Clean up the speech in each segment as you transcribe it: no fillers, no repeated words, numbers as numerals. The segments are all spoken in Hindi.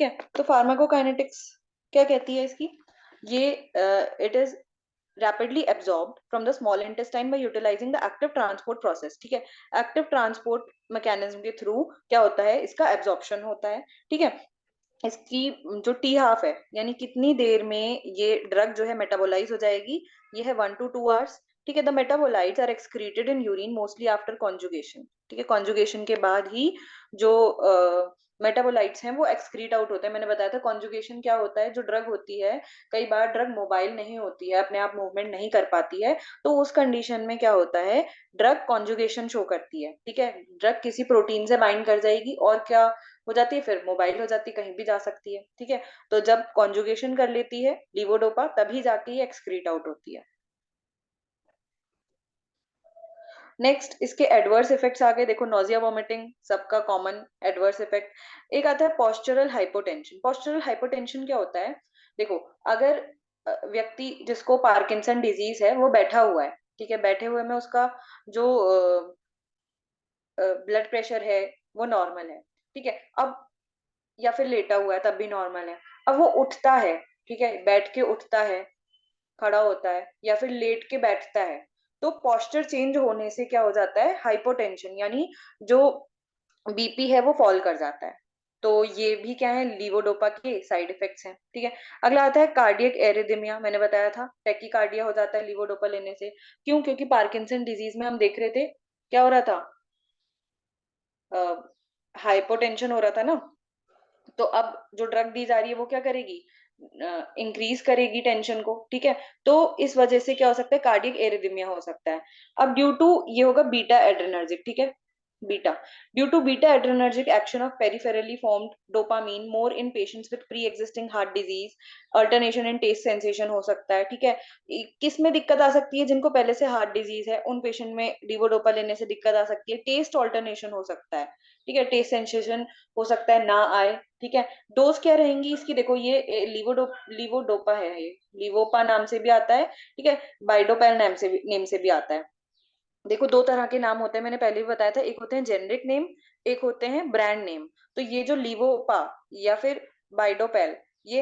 है। तो फार्माकोकाइनेटिक्स क्या कहती है इसकी, ये it is rapidly absorbed from the small intestine by utilizing the active transport process। ठीक है, एक्टिव ट्रांसपोर्ट मैकेनिज्म के थ्रू क्या होता है, इसका एब्जॉर्प्शन होता है। ठीक है, इसकी जो टी हाफ है, यानी कितनी देर में ये ड्रग जो है मेटाबोलाइज हो जाएगी, ये है 1 to 2 hours। ठीक है, the metabolites are excreted in urine mostly after conjugation. ठीक है, कॉन्जुगेशन के बाद ही जो मेटाबोलाइट्स हैं वो एक्सक्रीट आउट होते हैं। मैंने बताया था कॉन्जुगेशन क्या होता है, जो ड्रग होती है, कई बार ड्रग मोबाइल नहीं होती है, अपने आप मूवमेंट नहीं कर पाती है, तो उस कंडीशन में क्या होता है, ड्रग कॉन्जुगेशन शो करती है। ठीक है, ड्रग किसी प्रोटीन से बाइंड कर जाएगी और क्या हो जाती है, फिर मोबाइल हो जाती है, कहीं भी जा सकती है। ठीक है, तो जब कॉन्जुगेशन कर लेती है लीवोडोपा, तभी जाके ये एक्सक्रीट आउट होती है। नेक्स्ट इसके एडवर्स इफेक्ट्स आ गए, देखो नोजिया वॉमिटिंग सबका कॉमन एडवर्स इफेक्ट। एक आता है पॉस्चरल हाइपोटेंशन। पॉस्चरल हाइपोटेंशन क्या होता है, देखो अगर व्यक्ति जिसको पार्किंसन डिजीज है वो बैठा हुआ है, ठीक है, बैठे हुए में उसका जो ब्लड प्रेशर है वो नॉर्मल है। ठीक है, अब या फिर लेटा हुआ है तब भी नॉर्मल है, अब वो उठता है, ठीक है, बैठ के उठता है, खड़ा होता है, या फिर लेट के बैठता है, तो पोस्चर चेंज होने से क्या हो जाता है, हाइपोटेंशन, यानी जो बीपी है वो फॉल कर जाता है। तो ये भी क्या है, लीवोडोपा के साइड इफेक्ट्स हैं। ठीक है, अगला आता है कार्डियक एरिदमिया। मैंने बताया था टेकिकार्डिया हो जाता है लीवोडोपा लेने से। क्यों, क्योंकि पार्किंसन डिजीज में हम देख रहे थे क्या हो रहा था, हाइपोटेंशन हो रहा था ना, तो अब जो ड्रग दी जा रही है वो क्या करेगी, इंक्रीज करेगी टेंशन को। ठीक है, तो इस वजह से क्या हो सकता है, कार्डियक एरिदमिया हो सकता है। अब ड्यू टू ये होगा बीटा एड्रेनर्जिक। ठीक है, beta, due to beta adrenergic action of peripherally formed dopamine more in patients with pre existing heart disease, alternation in taste sensation हो सकता है। ठीक है, किस में दिक्कत आ सकती है, जिनको पहले से हार्ट डिजीज है उन पेशेंट में लीवोडोपा लेने से दिक्कत आ सकती है। टेस्ट ऑल्टरनेशन हो सकता है, ठीक है, टेस्ट सेंसेशन हो सकता है ना आए। ठीक है, डोज क्या रहेंगी इसकी, देखो ये लीवोडोपा है, ये लीवोपा नाम से भी आता है। ठीक है, बाइडोपैल नेम से भी आता है। देखो दो तरह के नाम होते हैं, मैंने पहले भी बताया था, एक होते हैं जेनरिक नेम, एक होते हैं ब्रांड नेम। तो ये जो लीवोपा या फिर बाइडोपेल, ये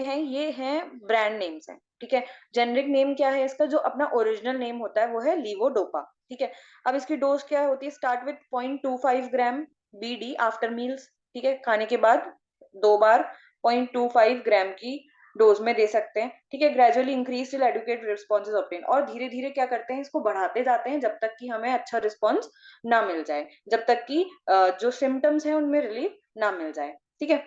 हैं ब्रांड नेम्स हैं। ठीक है, जेनरिक नेम क्या है इसका, जो अपना ओरिजिनल नेम होता है वो है लीवोडोपा। ठीक है, अब इसकी डोज क्या होती है, start with 0.25 gram BD after meals. ठीक है, खाने के बाद 2 बार 0.25 ग्राम की डोज में दे सकते हैं। ठीक है, gradually increase till adequate response obtain, और धीरे धीरे क्या करते हैं, इसको बढ़ाते जाते हैं जब तक कि हमें अच्छा रिस्पॉन्स ना मिल जाए, जब तक कि जो सिम्टम्स हैं उनमें रिलीफ ना मिल जाए। ठीक है,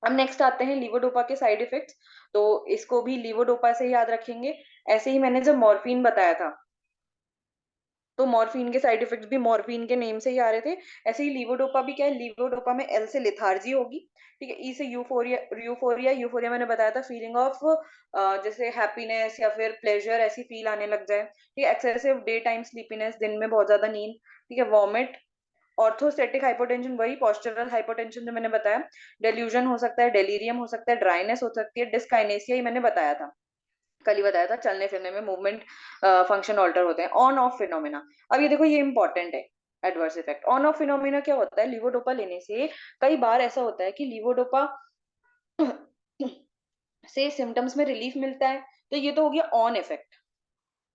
अब नेक्स्ट आते हैं लीवोडोपा के साइड इफेक्ट्स। तो इसको भी लीवोडोपा से याद रखेंगे। ऐसे ही मैंने जब मॉर्फिन बताया था, तो मॉर्फिन के साइड इफेक्ट्स भी मॉर्फिन के नेम से ही आ रहे थे। ऐसे ही लीवोडोपा भी क्या है, लीवोडोपा में एल से लेथार्जी होगी। ठीक है, ई से यूफोरिया, यूफोरिया, यूफोरिया मैंने बताया था फीलिंग ऑफ जैसे हैप्पीनेस या फिर प्लेजर, ऐसी फील आने लग जाए। ठीक है, एक्सेसिव डे टाइम स्लीपीनेस, दिन में बहुत ज्यादा नींद। ठीक है, वॉमिट, ऑर्थोस्टेटिक हाइपोटेंशन, वही पोस्चरल हाइपोटेंशन जो मैंने बताया, डेल्यूजन हो सकता है, डेलीरियम हो सकता है, ड्राइनेस हो सकती है, डिस्काइनेसिया ही मैंने बताया था, कल ही बताया था, चलने फिरने में मूवमेंट फंक्शन ऑल्टर होते हैं। ऑन ऑफ फिनोमिना, अब ये देखो ये इंपॉर्टेंट है, adverse effect on off phenomena क्या होता है, लीवोडोपा लेने से कई बार ऐसा होता है कि लीवोडोपा से सिम्टम्स में रिलीफ मिलता है, तो ये तो हो गया ऑन इफेक्ट।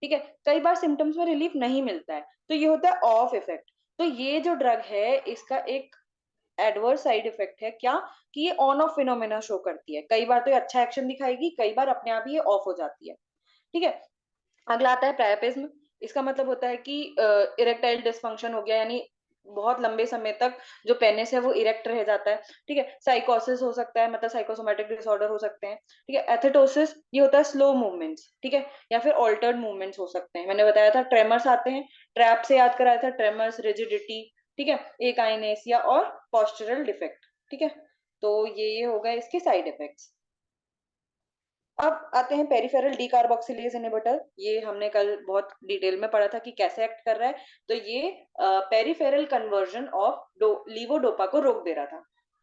ठीक है, कई बार सिम्टम्स में रिलीफ नहीं मिलता है, तो ये होता है ऑफ इफेक्ट। तो ये जो ड्रग है इसका एक एडवर्स साइड इफेक्ट है क्या, कि ये ऑन ऑफ फिनोमेना शो करती है। कई बार तो ये अच्छा एक्शन दिखाएगी, कई बार अपने आप ही ये ऑफ हो जाती है। ठीक है, अगला आता है प्रायपिज्म। इसका मतलब होता है कि इरेक्टाइल डिसफंक्शन हो गया, यानी बहुत लंबे समय तक जो पेनिस है वो इरेक्ट रह जाता है। ठीक है, साइकोसिस हो सकता है, मतलब साइकोसोमेटिक डिसऑर्डर हो सकते हैं। ठीक है, एथेटोसिस, ये होता है स्लो मूवमेंट्स। ठीक है, या फिर ऑल्टर्ड मूवमेंट्स हो सकते हैं, मैंने बताया था ट्रेमर्स आते हैं, ट्रैप से याद कराया था, ट्रेमर्स, रिजिडिटी। ठीक है, एकाइनेसिया और पोस्चरल डिफेक्ट। ठीक है, तो ये हो गए इसके साइड इफेक्ट्स। अब आते हैं पेरिफेरल डीकार्बोक्सिलेज इनहिबिटर। ये हमने कल बहुत डिटेल में पढ़ा था कि कैसे एक्ट कर रहा है। तो ये पेरिफेरल कन्वर्जन ऑफ लीवोडोपा को रोक दे रहा था।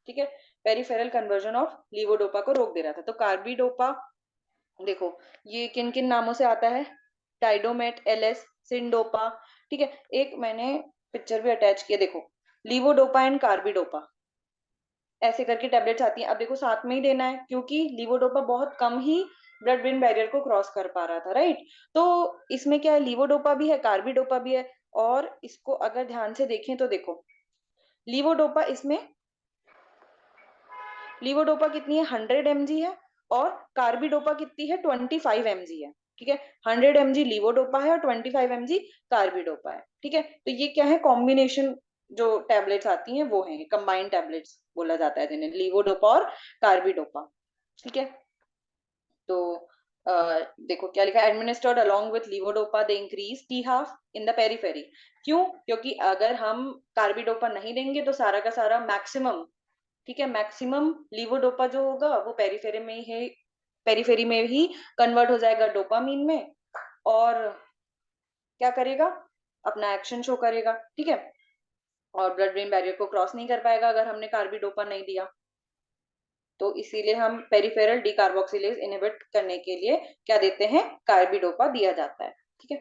ठीक है, पेरिफेरल कन्वर्जन ऑफ लीवोडोपा को रोक दे रहा था। तो कार्बिडोपा, देखो ये किन किन नामों से आता है, टाइडोमेट, एलएस, सिंडोपा। ठीक है, एक मैंने पिक्चर भी अटैच किया, देखो लीवोडोपा एंड कार्बिडोपा, ऐसे करके टैबलेट्स आती हैं। अब देखो साथ में ही देना है क्योंकि लीवोडोपा बहुत कम ही ब्लड ब्रेन बैरियर को क्रॉस कर पा रहा था, राइट। तो इसमें क्या है, लीवोडोपा भी है, कार्बिडोपा भी है। और इसको अगर ध्यान से देखें तो देखो लीवोडोपा इसमें लीवोडोपा कितनी है, 100 mg है, और कार्बिडोपा कितनी है, 25 mg है। ठीक है, 100 mg लीवोडोपा है और 25 mg कार्बिडोपा है। ठीक है, तो ये क्या है, कॉम्बिनेशन जो टैबलेट्स आती हैं वो है कंबाइंड टैबलेट्स बोला जाता है जिन्हें, लीवोडोपा और कार्बिडोपा। ठीक है, तो देखो क्या लिखा है, administered along with levodopa they increase T half in the periphery. क्यों, क्योंकि अगर हम कार्बिडोपा नहीं देंगे तो सारा का सारा मैक्सिमम, ठीक है, मैक्सिमम लीवोडोपा जो होगा वो पेरीफेरी में ही है, पेरीफेरी में ही कन्वर्ट हो जाएगा डोपामीन में, और क्या करेगा, अपना एक्शन शो करेगा। ठीक है, और ब्लड ब्रेन बैरियर को क्रॉस नहीं कर पाएगा अगर हमने कार्बिडोपा नहीं दिया। तो इसीलिए हम पेरिफेरल डीकार्बोक्सिलेज इनहिबिट करने के लिए क्या देते हैं, कार्बिडोपा दिया जाता है। ठीक है,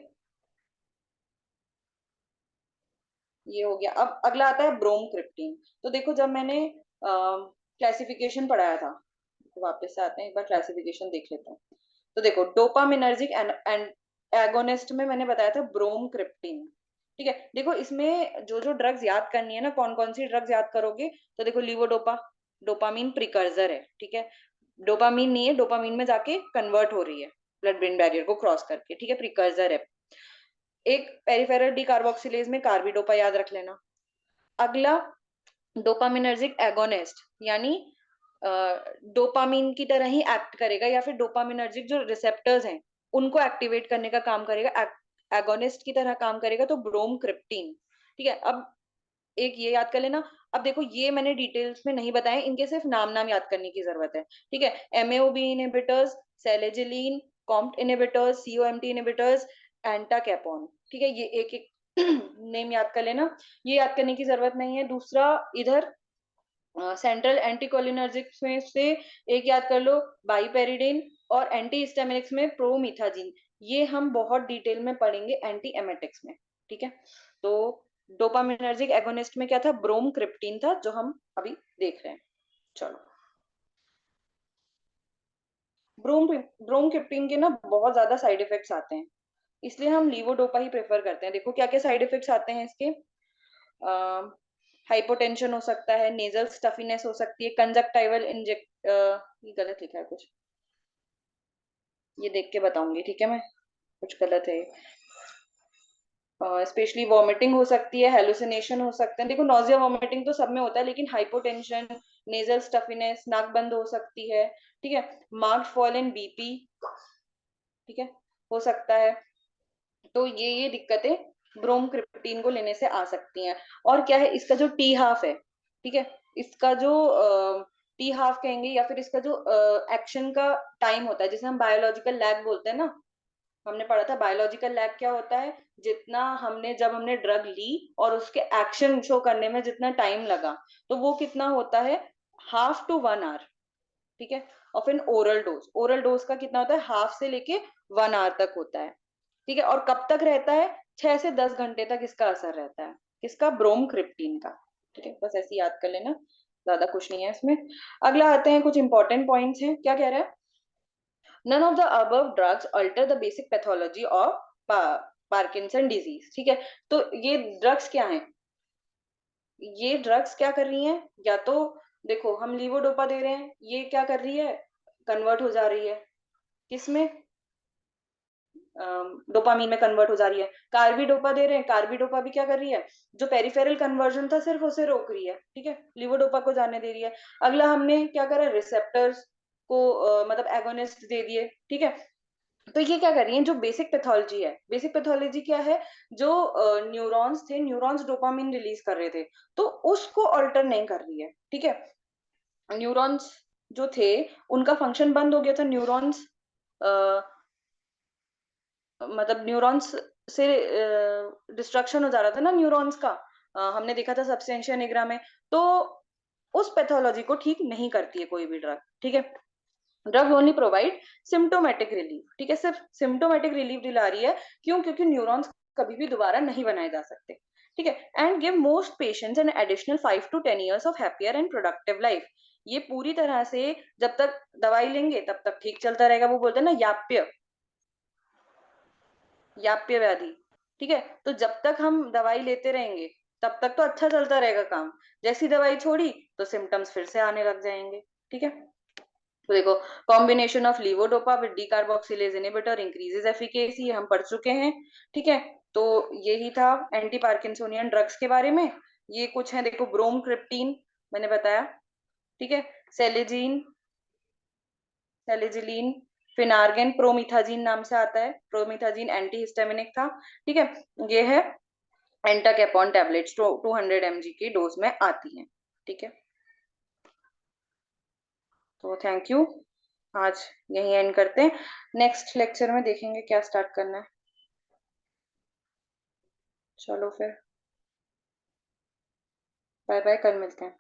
ये हो गया। अब अगला आता है ब्रोमक्रिप्टीन। तो देखो जब मैंने क्लासिफिकेशन पढ़ाया था, तो वापस से आते हैं, एक बार क्लासिफिकेशन देख लेते हैं। तो देखो डोपामिनर्जिक एंड एगोनिस्ट में मैंने बताया था ब्रोमक्रिप्टीन। ठीक है, देखो इसमें जो जो ड्रग्स याद करनी है ना, कौन कौन सी ड्रग्स याद करोगे, तो देखो लीवोडोपा, डोपामीन प्रिकर्सर है। ठीक है, डोपामीन नहीं है, डोपामीन में जाके कन्वर्ट हो रही है ब्लड ब्रेन बैरियर को क्रॉस करके। ठीक है, प्रिकर्सर है। एक पेरिफेरल डीकार्बोक्सिलेज में कार्बिडोपा याद रख लेना। अगला डोपामिनर्जिक एगोनिस्ट, यानी डोपामीन की तरह ही एक्ट करेगा, या फिर डोपामिनर्जिक जो रिसेप्टर्स हैं उनको एक्टिवेट करने का काम करेगा, एगोनिस्ट की तरह काम करेगा, तो ब्रोमक्रिप्टीन। ठीक है, अब एक ये याद कर लेना। अब देखो ये मैंने डिटेल्स में नहीं बताया, इनके सिर्फ नाम नाम याद करने की जरूरत है। ठीक है, MAOB inhibitors, selegiline, COMT inhibitors, COMT inhibitors, entacapone. ठीक है, ये एक एक नेम याद कर लेना, ये याद करने की जरूरत नहीं है। दूसरा इधर सेंट्रल एंटीकोलिनर्जिक्स में से एक याद कर लो, बाइपेरिडिन, और एंटी हिस्टामिनिक्स में प्रोमिथाजिन। ये हम बहुत डिटेल में पढ़ेंगे एंटी एमेटिक्स में। ठीक है, तो डोपामिनर्जिक एगोनिस्ट में क्या था, ब्रोमक्रिप्टीन था, जो हम अभी देख रहे हैं। चलो, ब्रोमक्रिप्टीन के ना बहुत ज्यादा साइड इफेक्ट्स आते हैं, इसलिए हम लीवोडोपा ही प्रेफर करते हैं। देखो क्या क्या साइड इफेक्ट्स आते हैं इसके, हाइपोटेंशन हो सकता है, नेजल स्टफीनेस हो सकती है, कंजक्टाइवल इंजेक्ट, ये गलत लिखा है कुछ, ये देख के बताऊंगी, ठीक है, मैं कुछ गलत है, स्पेशली वॉमिटिंग हो सकती है, हेलुसिनेशन हो सकते हैं। देखो नोजिया वॉमिटिंग तो सब में होता है, लेकिन हाइपोटेंशन, नेजल स्टफीनेस, नाक बंद हो सकती है। ठीक है, मार्क्ड फॉल इन बीपी, ठीक है, हो सकता है। तो ये दिक्कतें ब्रोमक्रिप्टीन को लेने से आ सकती हैं। और क्या है, इसका जो टी हाफ है, ठीक है, इसका जो टी हाफ कहेंगे, या फिर इसका जो एक्शन का टाइम होता है, जिसे हम बायोलॉजिकल लैग बोलते हैं ना, हमने पढ़ा था बायोलॉजिकल लैग क्या होता है, जितना हमने जब हमने ड्रग ली और उसके एक्शन शो करने में जितना टाइम लगा, तो वो कितना होता है, 1/2 to 1 hour। ठीक है, और फिर ओरल डोज का कितना होता है, हाफ से लेके 1 hour तक होता है। ठीक है, और कब तक रहता है, 6 से 10 घंटे तक इसका असर रहता है, किसका, ब्रोमक्रिप्टीन का। ठीक है, बस ऐसे याद कर लेना, ज्यादा कुछ नहीं है इसमें। अगला आते हैं, कुछ इंपॉर्टेंट पॉइंट्स हैं, क्या कह रहा है, none of the above drugs alter the basic pathology of Parkinson disease. ठीक है, तो ये ड्रग्स क्या हैं, ये ड्रग्स क्या कर रही हैं, या तो देखो हम लीवोडोपा दे रहे हैं, ये क्या कर रही है, कन्वर्ट हो जा रही है, किसमें, डोपामीन में कन्वर्ट हो जा रही है। कार्बिडोपा दे रहे हैं, कार्बिडोपा भी क्या कर रही है, जो पेरिफेरल कन्वर्जन था सिर्फ उसे रोक रही है। ठीक है, लीवोडोपा को जाने दे रही है। अगला हमने क्या करा, रिसेप्टर्स को मतलब एगोनिस्ट दे दिए। ठीक है, तो ये क्या कर रही है, जो बेसिक पैथोलॉजी है, बेसिक पैथोलॉजी क्या है, जो न्यूरॉन्स थे, न्यूरॉन्स डोपामिन रिलीज कर रहे थे, तो उसको अल्टर नहीं कर रही है। ठीक है, न्यूरॉन्स जो थे उनका फंक्शन बंद हो गया था, न्यूरॉन्स मतलब न्यूरॉन्स से डिस्ट्रक्शन हो जा रहा था ना न्यूरॉन्स का, हमने देखा था सब्सटेंशिया निग्रा में। तो उस पैथोलॉजी को ठीक नहीं करती है कोई भी ड्रग। ठीक है, drug only provide symptomatic relief. ठीक है, सिर्फ सिम्टोमेटिक रिलीफ दिला रही है, क्यों, क्योंकि न्यूरॉन्स कभी भी दोबारा नहीं बनाए जा सकते। ठीक है, and give most patients an additional 5 to 10 years of happier and productive life. ये पूरी तरह से जब तक दवाई लेंगे तब तक ठीक चलता रहेगा, वो बोलते हैं ना याप्य, याप्य व्याधि। ठीक है, तो जब तक हम दवाई लेते रहेंगे तब तक तो अच्छा चलता रहेगा काम, जैसी दवाई छोड़ी तो सिम्टम्स फिर से आने लग जाएंगे। ठीक है, तो देखो, combination of levodopa with D carboxylase inhibitor increases efficacy, हम पढ़ चुके हैं। ठीक है, तो यही था एंटी पार्किंसोनियन ड्रग्स के बारे में। ये कुछ है, देखो, ब्रोमक्रिप्टीन मैंने बताया, ठीक है, सेलिजीन, सेलिजिलीन, फिनार्गेन, प्रोमिथाजीन नाम से आता है, प्रोमिथाजीन एंटी हिस्टामिनिक था। ठीक है, ये है एंटाकेपॉन टैबलेट्स, 200 mg की डोज में आती हैं। ठीक है, तो थैंक यू, आज यही एंड करते हैं, नेक्स्ट लेक्चर में देखेंगे क्या स्टार्ट करना है। चलो फिर, बाय बाय, कल मिलते हैं।